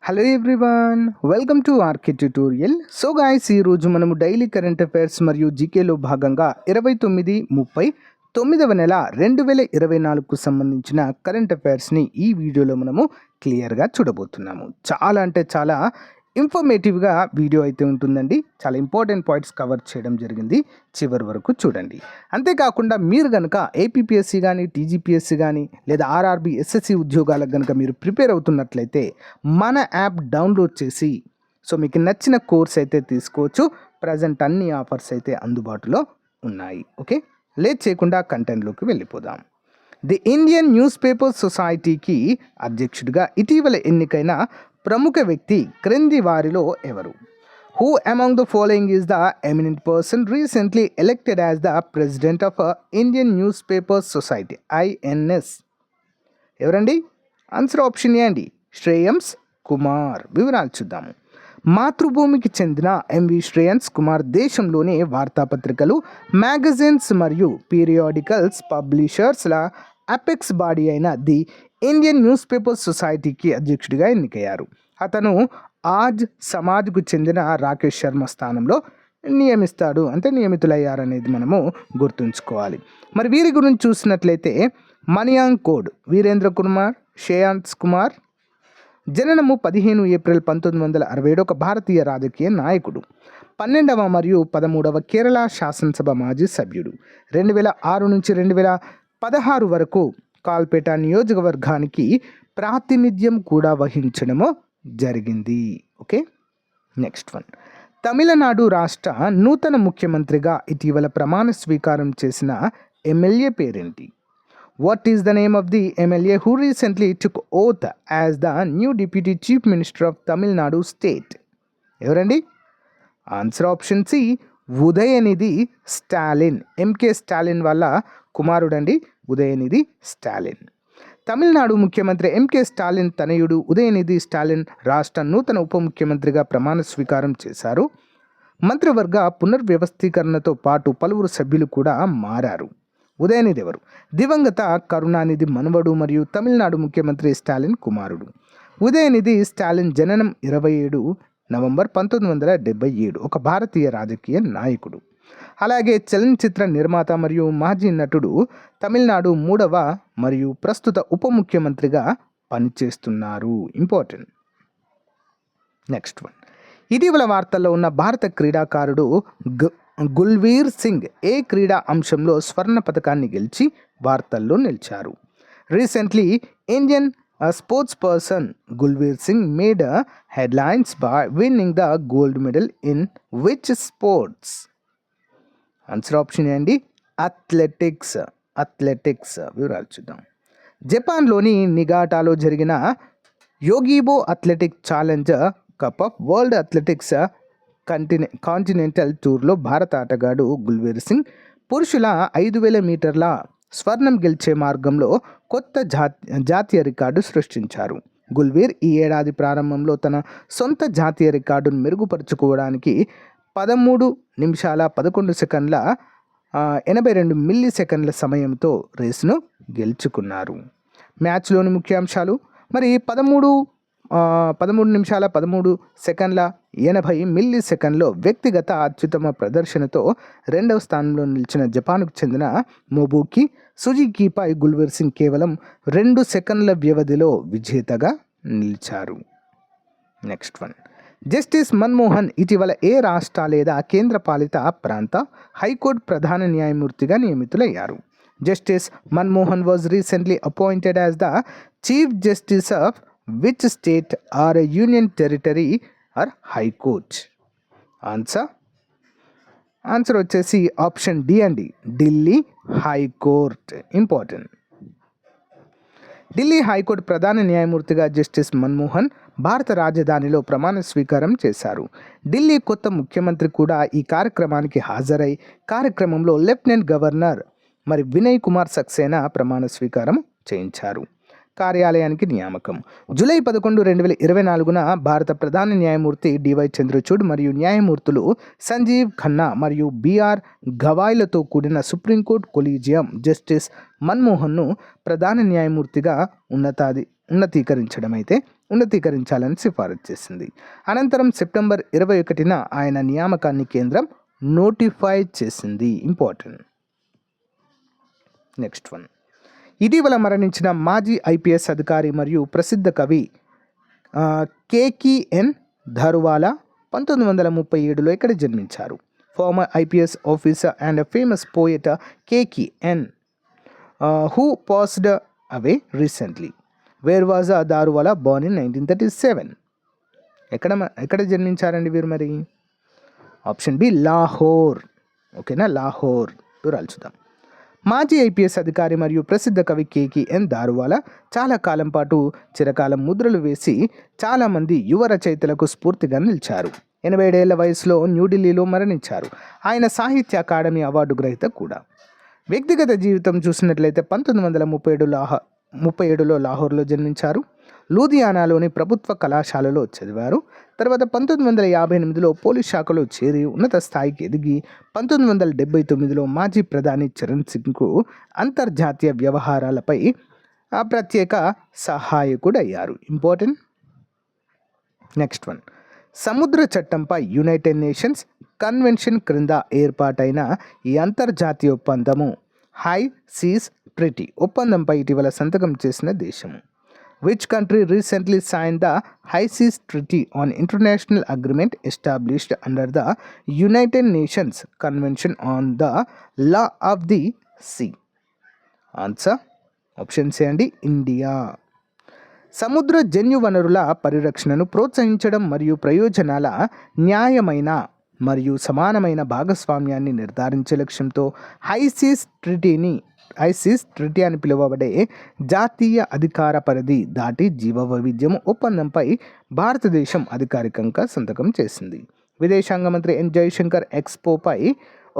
Hello everyone, welcome to RK tutorial. So guys, ఈరోజు మనము daily current affairs మరియు జీకేలో భాగంగా 29/30 నెల 2024కు సంబంధించిన కరెంట్ అఫైర్స్ని ఈ వీడియోలో మనము క్లియర్గా చూడబోతున్నాము. చాలా అంటే చాలా ఇన్ఫర్మేటివ్గా వీడియో అయితే ఉంటుందండి. చాలా ఇంపార్టెంట్ పాయింట్స్ కవర్ చేయడం జరిగింది. చివరి వరకు చూడండి. అంతేకాకుండా మీరు కనుక ఏపీపీఎస్సీ కానీ, టీజీపీఎస్సీ కానీ లేదా ఆర్ఆర్బీ ఎస్ఎస్సి ఉద్యోగాలకు కనుక మీరు ప్రిపేర్ అవుతున్నట్లయితే మన యాప్ డౌన్లోడ్ చేసి మీకు నచ్చిన కోర్స్ అయితే తీసుకోవచ్చు. ప్రజెంట్ అన్ని ఆఫర్స్ అయితే అందుబాటులో ఉన్నాయి. ఓకే, లేట్ చేయకుండా కంటెంట్లోకి వెళ్ళిపోదాం. ది ఇండియన్ న్యూస్ పేపర్ సొసైటీకి అధ్యక్షుడిగా ఇటీవల ఎన్నికైన ప్రముఖ వ్యక్తి క్రింది వారిలో ఎవరు? Who among the following is the eminent person recently elected as the president of Indian Newspaper Society, INS? ఎవరండి? ఆన్సర్ ఆప్షన్ ఏ అండి, శ్రేయన్స్ కుమార్. వివరాలు చూద్దాము. మాతృభూమికి చెందిన ఎంవి శ్రేయన్స్ కుమార్ దేశంలోని వార్తాపత్రికలు, మ్యాగజైన్స్ మరియు పీరియాడికల్స్ పబ్లిషర్స్ల అపెక్స్ బాడీ అయిన ది ఇండియన్ న్యూస్ పేపర్ సొసైటీకి అధ్యక్షుడిగా ఎన్నికయ్యారు. అతను ఆజ్ సమాజ్కు చెందిన రాకేష్ శర్మ స్థానంలో నియమితులయ్యారనేది మనము గుర్తుంచుకోవాలి. మరి వీరి గురించి చూసినట్లయితే మనియాంగ్ కోడ్ వీరేంద్ర కుమార్ శ్రేయన్స్ కుమార్, జననము 15 ఏప్రిల్ 1967, ఒక భారతీయ రాజకీయ నాయకుడు. 12వ మరియు 13వ కేరళ శాసనసభ మాజీ సభ్యుడు. 2006 నుంచి 2016 వరకు కాల్పేట నియోజకవర్గానికి ప్రాతినిధ్యం కూడా వహించడము జరిగింది. Okay, next one. తమిళనాడు రాష్ట్ర నూతన ముఖ్యమంత్రిగా ఇటీవల ప్రమాణ స్వీకారం చేసిన ఎమ్మెల్యే పేరేంటి? What is the name of the MLA who recently took oath as the new deputy chief minister of Tamil Nadu state? ఎవరండి? Answer option C, Udhayanidhi Stalin. MK Stalin వాళ్ళ కుమారుడండి ఉదయనిధి స్టాలిన్. తమిళనాడు ముఖ్యమంత్రి ఎంకే స్టాలిన్ తనయుడు ఉదయనిధి స్టాలిన్ రాష్ట్ర నూతన ఉప ముఖ్యమంత్రిగా ప్రమాణ స్వీకారం చేశారు. మంత్రివర్గ పునర్వ్యవస్థీకరణతో పాటు పలువురు సభ్యులు కూడా మారారు. ఉదయనిధి ఎవరు? దివంగత కరుణానిధి మనవడు మరియు తమిళనాడు ముఖ్యమంత్రి స్టాలిన్ కుమారుడు. ఉదయనిధి స్టాలిన్ జననం 27 నవంబర్ 1977, ఒక భారతీయ రాజకీయ నాయకుడు. అలాగే చలనచిత్ర నిర్మాత మరియు మాజీ నటుడు. తమిళనాడు 3వ మరియు ప్రస్తుత ఉప ముఖ్యమంత్రిగా పనిచేస్తున్నారు. ఇంపార్టెంట్. Next one. ఇటీవల వార్తల్లో ఉన్న భారత క్రీడాకారుడు గుల్వీర్ సింగ్ ఏ క్రీడా అంశంలో స్వర్ణ పథకాన్ని గెలిచి వార్తల్లో నిలిచారు? Recently Indian sports person Gulveer Singh made headlines by winning the gold medal in which sports? Answer option అండి, అథ్లెటిక్స్. వివరాలు చూద్దాం. జపాన్లోని నిగాటాలో జరిగిన Yogibo athletic challenger cup of world athletics continental టూర్లో భారత ఆటగాడు గుల్వీర్ సింగ్ పురుషుల 5000 మీటర్ల స్వర్ణం గెలిచే మార్గంలో కొత్త జాతీయ రికార్డు సృష్టించారు. గుల్వీర్ ఈ ఏడాది ప్రారంభంలో తన సొంత జాతీయ రికార్డును మెరుగుపరుచుకోవడానికి 13 నిమిషాల 11 సెకండ్ల 82 మిల్లీ సెకండ్ల సమయంతో రేసును గెలుచుకున్నారు. మ్యాచ్లోని ముఖ్యాంశాలు. మరి 13 నిమిషాల 13 సెకండ్ల 80 మిల్లీ సెకండ్లో వ్యక్తిగత అత్యుత్తమ ప్రదర్శనతో 2వ స్థానంలో నిలిచిన జపాన్కు చెందిన మొబుకి సుజుకిపై గుల్వీర్ సింగ్ కేవలం 2 సెకండ్ల వ్యవధిలో విజేతగా నిలిచారు. Next one. జస్టిస్ మన్మోహన్ ఇటీవల ఏ రాష్ట్ర లేదా కేంద్రపాలిత ప్రాంత హైకోర్టు ప్రధాన న్యాయమూర్తిగా నియమితులయ్యారు? Justice Manmohan was recently appointed as the chief justice of which state or union territory are high court? Answer వచ్చేసి ఆప్షన్ డి అండి, Delhi high court. Important. Delhi high court ప్రధాన న్యాయమూర్తిగా జస్టిస్ మన్మోహన్ భారత రాజధానిలో ప్రమాణ స్వీకారం చేశారు. ఢిల్లీ కొత్త ముఖ్యమంత్రి కూడా ఈ కార్యక్రమానికి హాజరై కార్యక్రమంలో లెఫ్టినెంట్ గవర్నర్ వినయ్ కుమార్ సక్సేనా ప్రమాణ స్వీకారం చేయించారు. కార్యాలయానికి నియామకం. జూలై 11, 2024 భారత ప్రధాన న్యాయమూర్తి డివై చంద్రచూడ్ మరియు న్యాయమూర్తులు సంజీవ్ ఖన్నా మరియు బిఆర్ గవాయ్లతో కూడిన సుప్రీంకోర్టు కొలీజియం జస్టిస్ మన్మోహన్ను ప్రధాన న్యాయమూర్తిగా ఉన్నతీకరించాలని సిఫారసు చేసింది. అనంతరం సెప్టెంబర్ 21న ఆయన నియామకాన్ని కేంద్రం నోటిఫై చేసింది. ఇంపార్టెంట్. Next one. ఇటీవల మరణించిన మాజీ ఐపీఎస్ అధికారి మరియు ప్రసిద్ధ కవి కేకీఎన్ ధారువాలా 1937లో ఇక్కడ జన్మించారు. Former IPS officer and famous poet Keki N who passed away recently. Where was Daruwalla born in 1937? ఎక్కడ జన్మించారండి వీరు? మరి ఆప్షన్ బి లాహోర్. ఓకేనా, లాహోర్. వివరాలు చూద్దాం. మాజీ ఐపీఎస్ అధికారి మరియు ప్రసిద్ధ కవి కేకీఎన్ ధారువాలా చాలా కాలం పాటు చిరకాలం ముద్రలు వేసి చాలామంది యువ రచయితలకు స్ఫూర్తిగా నిలిచారు. 87 ఏళ్ల వయసులో న్యూఢిల్లీలో మరణించారు. ఆయన సాహిత్య అకాడమీ అవార్డు గ్రహీత కూడా. వ్యక్తిగత జీవితం చూసినట్లయితే 1937లో లాహోర్లో జన్మించారు. లూధియానాలోని ప్రభుత్వ కళాశాలలో చదివారు. తర్వాత 1958లో పోలీస్ శాఖలో చేరి ఉన్నత స్థాయికి ఎదిగి 1979లో మాజీ ప్రధాని చరణ్ సింగ్కు అంతర్జాతీయ వ్యవహారాలపై ప్రత్యేక సహాయకుడు అయ్యారు. ఇంపార్టెంట్. Next one. సముద్ర చట్టంపై యునైటెడ్ నేషన్స్ కన్వెన్షన్ క్రింద ఏర్పాటైన ఈ అంతర్జాతీయ ఒప్పందము హై సీస్ ట్రీటీ ఒప్పందంపై ఇటీవల సంతకం చేసిన దేశము. Which country recently signed the High Seas Treaty on International Agreement established under the United Nations Convention on the Law of the Sea? Answer option C అండి, ఇండియా. సముద్ర జన్యు వనరుల పరిరక్షణను ప్రోత్సహించడం మరియు ప్రయోజనాల న్యాయమైన మరియు సమానమైన భాగస్వామ్యాన్ని నిర్ధారించే లక్ష్యంతో ఐసీస్ ట్రీటీ అని పిలువబడే జాతీయ అధికార పరిధి దాటి జీవ వైవిధ్యం ఒప్పందంపై భారతదేశం అధికారికంగా సంతకం చేసింది. విదేశాంగ మంత్రి ఎన్ జయశంకర్ ఎక్స్పోపై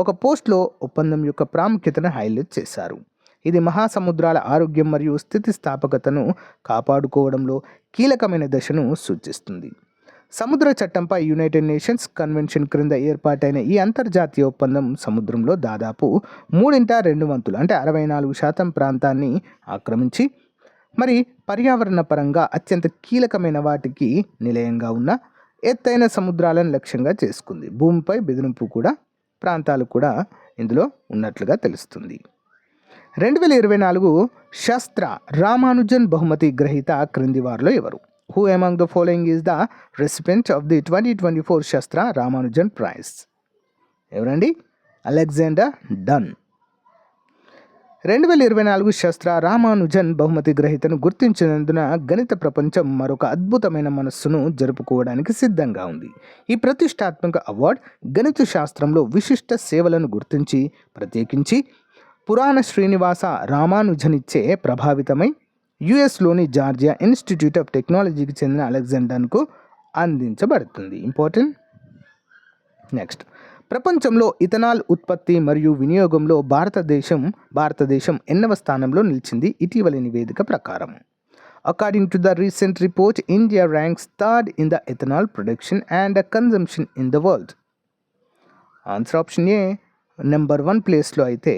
ఒక పోస్ట్లో ఒప్పందం యొక్క ప్రాముఖ్యతను హైలైట్ చేశారు. ఇది మహాసముద్రాల ఆరోగ్యం మరియు స్థితిస్థాపకతను కాపాడుకోవడంలో కీలకమైన దశను సూచిస్తుంది. సముద్ర చట్టంపై యునైటెడ్ నేషన్స్ కన్వెన్షన్ క్రింద ఏర్పాటైన ఈ అంతర్జాతీయ ఒప్పందం సముద్రంలో దాదాపు 3/2 అంటే 64% ప్రాంతాన్ని ఆక్రమించి మరి పర్యావరణ పరంగా అత్యంత కీలకమైన వాటికి నిలయంగా ఉన్న ఎత్తైన సముద్రాలను లక్ష్యంగా చేసుకుంది. భూమిపై బెదిరింపు కూడా ప్రాంతాలు కూడా ఇందులో ఉన్నట్లుగా తెలుస్తుంది. 2024 శాస్త్ర రామానుజన్ బహుమతి గ్రహీత క్రింది వారిలో ఎవరు? Who among the following is the recipient of the 2024 శాస్త్ర రామానుజన్ ప్రైజ్? ఎవరండి? Alexander done. 2024 శాస్త్ర రామానుజన్ బహుమతి గ్రహీతను గుర్తించినందున గణిత ప్రపంచం మరొక అద్భుతమైన మనస్సును జరుపుకోవడానికి సిద్ధంగా ఉంది. ఈ ప్రతిష్టాత్మక అవార్డు గణిత శాస్త్రంలో విశిష్ట సేవలను గుర్తించి ప్రత్యేకించి పురాణ శ్రీనివాస రామానుజనిచ్చే ప్రభావితమై యుఎస్లోని జార్జియా ఇన్స్టిట్యూట్ ఆఫ్ టెక్నాలజీకి చెందిన అలెగ్జాండర్కు అందించబడుతుంది. ఇంపార్టెంట్. నెక్స్ట్. ప్రపంచంలో ఇథనాల్ ఉత్పత్తి మరియు వినియోగంలో భారతదేశం 8వ స్థానంలో నిలిచింది ఇటీవలి నివేదిక ప్రకారం. According to the recent report, India ranks 3rd in the ethanol production and consumption in the world. Answer option A. Number 1 ప్లేస్లో అయితే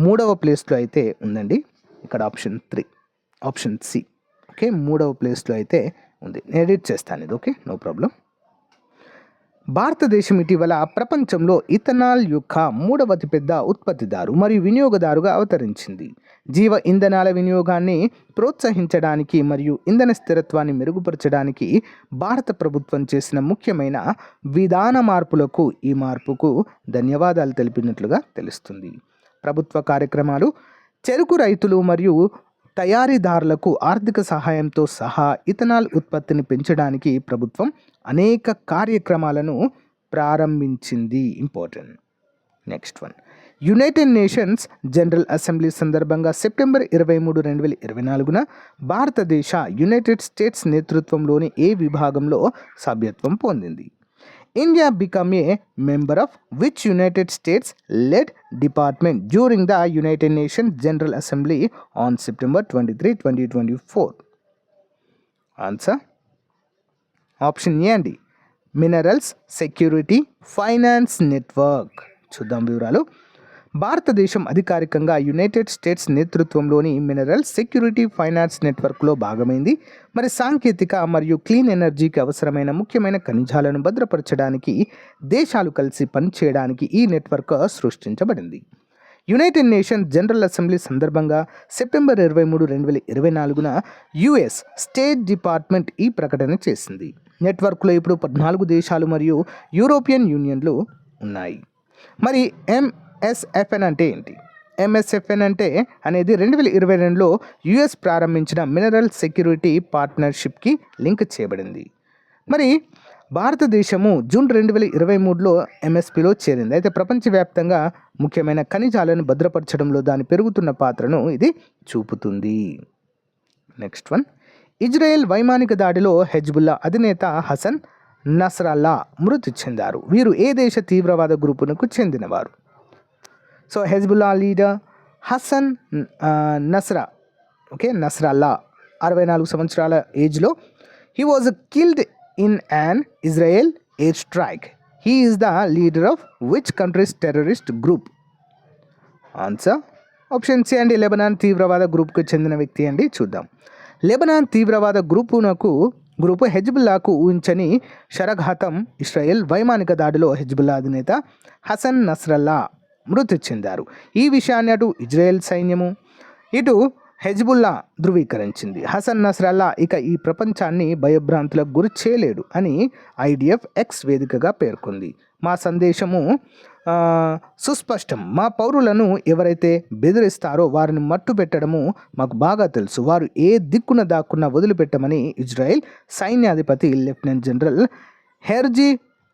3వ ప్లేస్లో అయితే ఉందండి. ఇక్కడ ఆప్షన్ సి. ఓకే, 3వ ప్లేస్లో అయితే ఉంది. నేను ఎడిట్ చేస్తాను ఇది. Okay, no problem. భారతదేశం ఇటీవల ప్రపంచంలో ఇథనాల్ యొక్క 3వ అతిపెద్ద ఉత్పత్తిదారు మరియు వినియోగదారుగా అవతరించింది. జీవ ఇంధనాల వినియోగాన్ని ప్రోత్సహించడానికి మరియు ఇంధన స్థిరత్వాన్ని మెరుగుపరచడానికి భారత ప్రభుత్వం చేసిన ముఖ్యమైన విధాన మార్పులకు ఈ మార్పుకు ధన్యవాదాలు తెలిపినట్లుగా తెలుస్తుంది. ప్రభుత్వ కార్యక్రమాలు చెరుకు రైతులు మరియు తయారీదారులకు ఆర్థిక సహాయంతో సహా ఇథనాల్ ఉత్పత్తిని పెంచడానికి ప్రభుత్వం అనేక కార్యక్రమాలను ప్రారంభించింది. Important. Next one. United nations general assembly సందర్భంగా సెప్టెంబర్ 23, 2024 భారతదేశ యునైటెడ్ స్టేట్స్ నేతృత్వంలోని ఏ విభాగంలో సభ్యత్వం పొందింది? India became a member of which United States-led department during the United Nations General Assembly on September 23, 2024? Answer option A అండి, మినరల్స్ సెక్యూరిటీ ఫైనాన్స్ నెట్వర్క్. చూద్దాం వివరాలు. భారతదేశం అధికారికంగా యునైటెడ్ స్టేట్స్ నేతృత్వంలోని మినరల్ సెక్యూరిటీ ఫైనాన్స్ నెట్వర్క్లో భాగమైంది. మరి సాంకేతిక మరియు క్లీన్ ఎనర్జీకి అవసరమైన ముఖ్యమైన ఖనిజాలను భద్రపరచడానికి దేశాలు కలిసి పనిచేయడానికి ఈ నెట్వర్క్ సృష్టించబడింది. యునైటెడ్ నేషన్స్ జనరల్ అసెంబ్లీ సందర్భంగా సెప్టెంబర్ 23, 2024 యుఎస్ స్టేట్ డిపార్ట్మెంట్ ఈ ప్రకటన చేసింది. నెట్వర్క్లో ఇప్పుడు 14 దేశాలు మరియు యూరోపియన్ యూనియన్లు ఉన్నాయి. మరి ఎంఎస్ఎఫ్ఎన్ అంటే ఏంటి? ఎంఎస్ఎఫ్ఎన్ అనేది 2022లో యుఎస్ ప్రారంభించిన మినరల్ సెక్యూరిటీ పార్ట్నర్షిప్కి లింక్ చేయబడింది. మరి భారతదేశము జూన్ 2023లో ఎంఎస్పిలో చేరింది. అయితే ప్రపంచవ్యాప్తంగా ముఖ్యమైన ఖనిజాలను భద్రపరచడంలో దాని పెరుగుతున్న పాత్రను ఇది చూపుతుంది. నెక్స్ట్ వన్, ఇజ్రాయెల్ వైమానిక దాడిలో హెజ్బుల్లా అధినేత హసన్ నస్రల్లా మృతి చెందారు. వీరు ఏ దేశ తీవ్రవాద గ్రూపునకు చెందినవారు? So Hezbollah leader Hasan Nasrallah 64 సంవత్సరాల ఏజ్లో he was killed in an Israel airstrike. He is the leader of which country's terrorist group? Answer option C అండి, లెబనాన్ తీవ్రవాద గ్రూప్కు చెందిన వ్యక్తి అండి. చూద్దాం. లెబనాన్ తీవ్రవాద గ్రూపు హెజ్బుల్లాకు ఊహించని శరఘాతం. ఇస్రాయెల్ వైమానిక దాడిలో హెజ్బుల్లా అధినేత హసన్ నస్రల్లా మృతి చెందారు. ఈ విషయాన్ని అటు ఇజ్రాయెల్ సైన్యము ఇటు హెజ్బుల్లా ధృవీకరించింది. హసన్ నస్రల్లా ఇక ఈ ప్రపంచాన్ని భయభ్రాంతులకు గురి చేయలేడు అని ఐడిఎఫ్ ఎక్స్ వేదికగా పేర్కొంది. మా సందేశము సుస్పష్టం. మా పౌరులను ఎవరైతే బెదిరిస్తారో వారిని మట్టు పెట్టడము మాకు బాగా తెలుసు. వారు ఏ దిక్కున దాక్కున్నా వదిలిపెట్టమని ఇజ్రాయెల్ సైన్యాధిపతి లెఫ్టినెంట్ జనరల్ హెర్జీ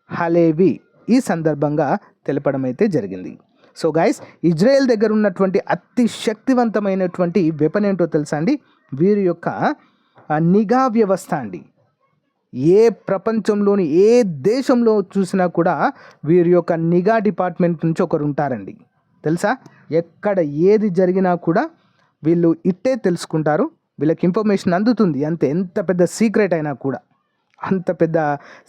హలేవి ఈ సందర్భంగా తెలపడం అయితే జరిగింది. సో గైస్, ఇజ్రాయెల్ దగ్గర ఉన్నటువంటి అతి శక్తివంతమైనటువంటి వెపన్ ఏంటో తెలుసా అండి? వీరి యొక్క నిఘా వ్యవస్థ అండి. ఏ ప్రపంచంలోని ఏ దేశంలో చూసినా కూడా వీరి యొక్క నిఘా డిపార్ట్మెంట్ నుంచి ఒకరు ఉంటారండి. తెలుసా? ఎక్కడ ఏది జరిగినా కూడా వీళ్ళు ఇట్టే తెలుసుకుంటారు. వీళ్ళకి ఇన్ఫర్మేషన్ అందుతుంది. ఎంత పెద్ద సీక్రెట్ అయినా కూడా, అంత పెద్ద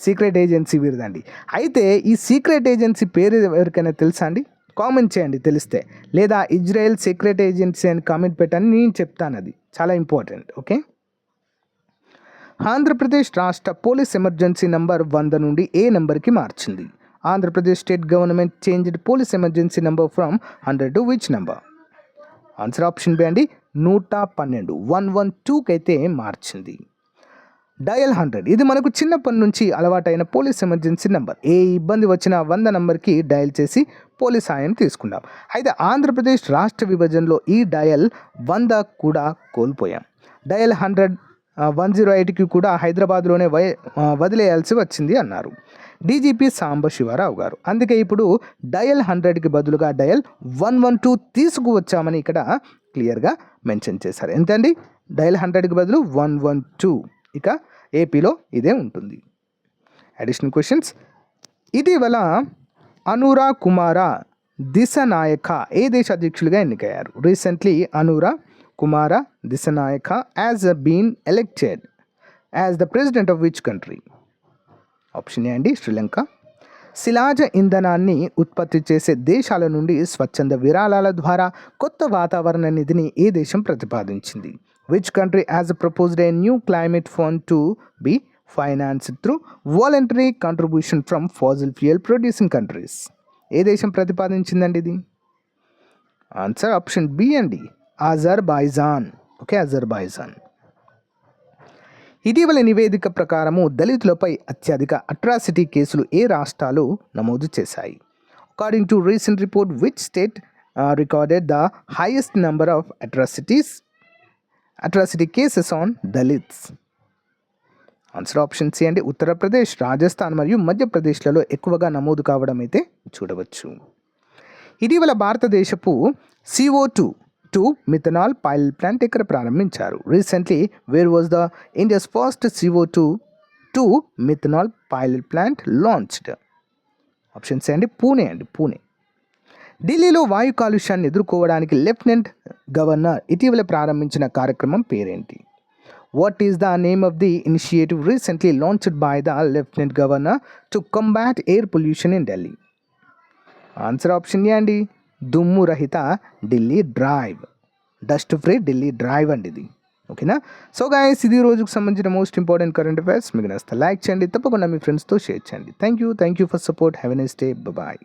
సీక్రెట్ ఏజెన్సీ వీరిదండి. అయితే ఈ సీక్రెట్ ఏజెన్సీ పేరు ఎవరికైనా తెలుసా అండి? కామెంట్ చేయండి తెలిస్తే, లేదా ఇజ్రాయెల్ సీక్రెట్ ఏజెన్సీ అని కామెంట్ పెట్టని నేను చెప్తాను. అది చాలా ఇంపార్టెంట్. ఓకే. ఆంధ్రప్రదేశ్ రాష్ట్ర పోలీస్ ఎమర్జెన్సీ నంబర్ 100 నుండి ఏ నెంబర్కి మార్చింది? Andhra Pradesh state government changed police emergency number from 100 to which number? Answer option B అండి, 112 112కి అయితే మార్చింది. డయల్ 100 ఇది మనకు చిన్నప్పటి నుంచి అలవాటైన పోలీస్ ఎమర్జెన్సీ నెంబర్. ఏ ఇబ్బంది వచ్చినా 100 నెంబర్కి డయల్ చేసి పోలీస్ సాయం తీసుకుంటాం. అయితే ఆంధ్రప్రదేశ్ రాష్ట్ర విభజనలో ఈ డయల్ 100 కూడా కోల్పోయాం. డయల్ 108కి కూడా హైదరాబాద్లోనే వదిలేయాల్సి వచ్చింది అన్నారు డీజీపీ సాంబశివరావు గారు. అందుకే ఇప్పుడు డయల్ 100కి బదులుగా డయల్ 112 తీసుకువచ్చామని ఇక్కడ క్లియర్గా మెన్షన్ చేశారు. ఎంతండి? డయల్ 100కి బదులు 112. ఇక ఏపీలో ఇదే ఉంటుంది. Additional questions. ఇటీవల అనురా కుమార దిశనాయక ఏ దేశ అధ్యక్షులుగా ఎన్నికయ్యారు? Recently Anura Kumara Dissanayake as been elected as the president of which country? Option A అండి, శ్రీలంక. శిలాజ ఇంధనాన్ని ఉత్పత్తి చేసే దేశాల నుండి స్వచ్ఛంద విరాళాల ద్వారా కొత్త వాతావరణ నిధిని ఏ దేశం ప్రతిపాదించింది? Which country has proposed a new climate fund to be financed through voluntary contribution from fossil fuel producing countries? ఏ దేశం ప్రతిపాదించిందండి ఇది? ఆన్సర్ ఆప్షన్ బి అండి, అజర్బైజాన్. Okay, Azerbaijan. ఇటీవల నివేదిక ప్రకారము దళితులపై అత్యధిక అట్రాసిటీ కేసులు ఏ రాష్ట్రాలు నమోదు చేశాయి? According to recent report which state recorded the highest number of atrocity cases on Dalits? Answer option C అండి, ఉత్తరప్రదేశ్, రాజస్థాన్ మరియు మధ్యప్రదేశ్లలో ఎక్కువగా నమోదు కావడం అయితే చూడవచ్చు. ఇటీవల భారతదేశపు CO2 మిథనాల్ పైలట్ ప్లాంట్ ఎక్కడ ప్రారంభించారు? Recently where was the India's first CO2 methanol pilot plant launched? Option C అండి, పూణే అండి, పూణే. ఢిల్లీలో వాయు కాలుష్యాన్ని ఎదుర్కోవడానికి లెఫ్టినెంట్ గవర్నర్ ఇటీవల ప్రారంభించిన కార్యక్రమం పేరేంటి? What is the name of the initiative recently launched by the lieutenant governor to combat air pollution in Delhi? Answer option A అండి, దుమ్ము రహిత Delhi drive, dust free Delhi drive అండి ఇది. ఓకేనా. సో గాయస్, ఇది రోజుకు సంబంధించిన మోస్ట్ ఇంపార్టెంట్ కరెంట్ అఫైర్స్. మీకు నచ్చితే లైక్ చేయండి, తప్పకుండా మీ ఫ్రెండ్స్తో షేర్ చేయండి. Thank you for support. Have a nice day. Bye.